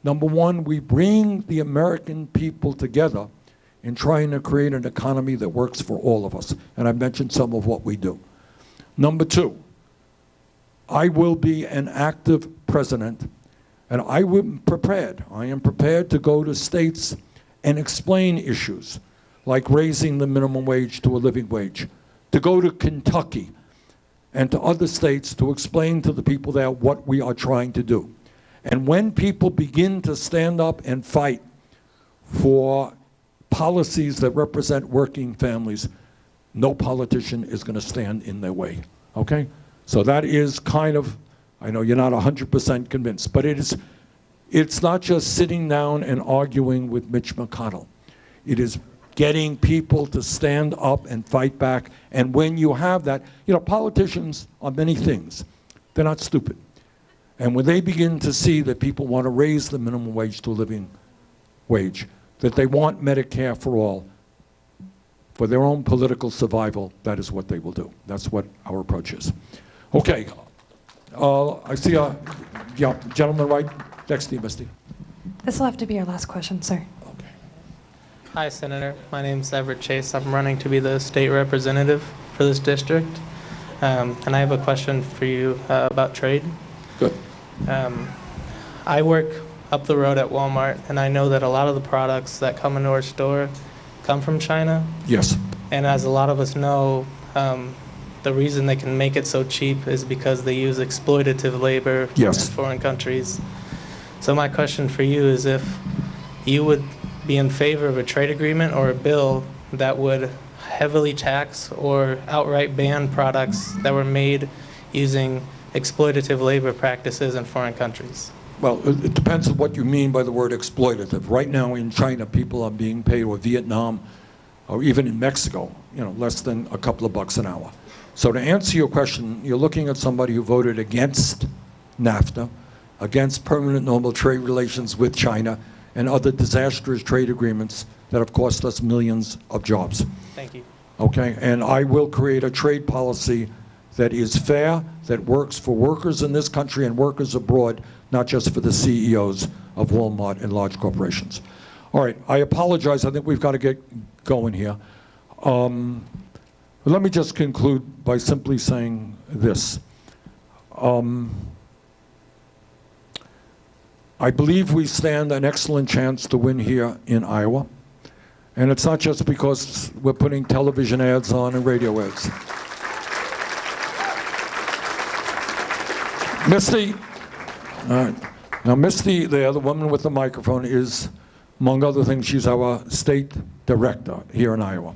Number one, we bring the American people together in trying to create an economy that works for all of us. And I've mentioned some of what we do. Number two, I will be an active president, and I am prepared to go to states and explain issues like raising the minimum wage to a living wage, to go to Kentucky and to other states to explain to the people there what we are trying to do. And when people begin to stand up and fight for policies that represent working families, no politician is going to stand in their way, okay? So that is kind of, I know you're not 100% convinced, but it's not just sitting down and arguing with Mitch McConnell. It is getting people to stand up and fight back. And when you have that, you know, politicians are many things. They're not stupid. And when they begin to see that people want to raise the minimum wage to a living wage, that they want Medicare for all, for their own political survival, that is what they will do. That's what our approach is. Okay, I see a gentleman right next to you, Misty. This will have to be our last question, sir. Hi, Senator. My name's Everett Chase. I'm running to be the state representative for this district. And I have a question for you about trade. Good. I work up the road at Walmart, and I know that a lot of the products that come into our store come from China. Yes. And as a lot of us know, the reason they can make it so cheap is because they use exploitative labor in foreign countries. So my question for you is if you would be in favor of a trade agreement or a bill that would heavily tax or outright ban products that were made using exploitative labor practices in foreign countries. Well, it depends on what you mean by the word exploitative. Right now in China, people are being paid, or Vietnam, or even in Mexico, less than a couple of bucks an hour. So to answer your question, you're looking at somebody who voted against NAFTA, against permanent normal trade relations with China, and other disastrous trade agreements that have cost us millions of jobs. Thank you. Okay, and I will create a trade policy that is fair, that works for workers in this country and workers abroad, not just for the CEOs of Walmart and large corporations. All right, I apologize. I think we've got to get going here. Let me just conclude by simply saying this. I believe we stand an excellent chance to win here in Iowa. And it's not just because we're putting television ads on and radio ads. Misty, all right. Now Misty there, the woman with the microphone, is, among other things, she's our state director here in Iowa.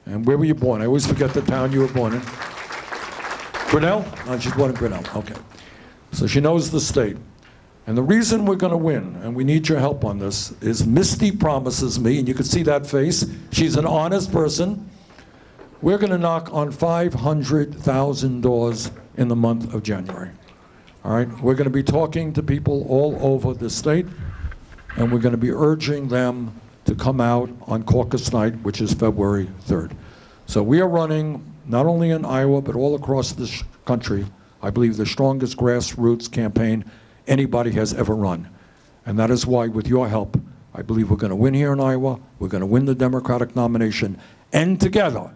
And where were you born? I always forget the town you were born in. Grinnell? No, she's born in Grinnell, okay. So she knows the state. And the reason we're going to win, and we need your help on this, is Misty promises me, and you can see that face, she's an honest person, we're going to knock on 500,000 doors in the month of January. All right? We're going to be talking to people all over the state, and we're going to be urging them to come out on caucus night, which is February 3rd. So we are running, not only in Iowa, but all across this country, I believe the strongest grassroots campaign anybody has ever run. And that is why, with your help, I believe we're going to win here in Iowa, we're going to win the Democratic nomination, and together,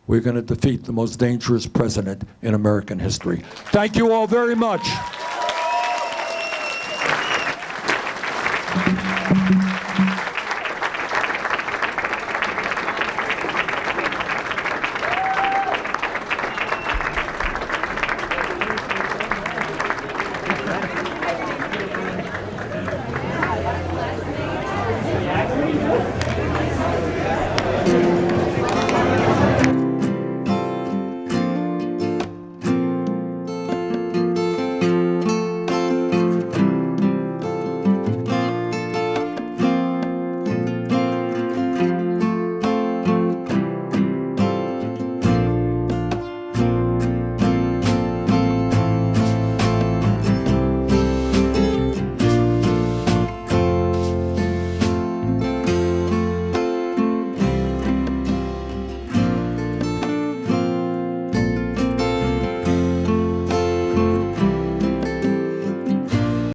we're going to defeat the most dangerous president in American history. Thank you all very much.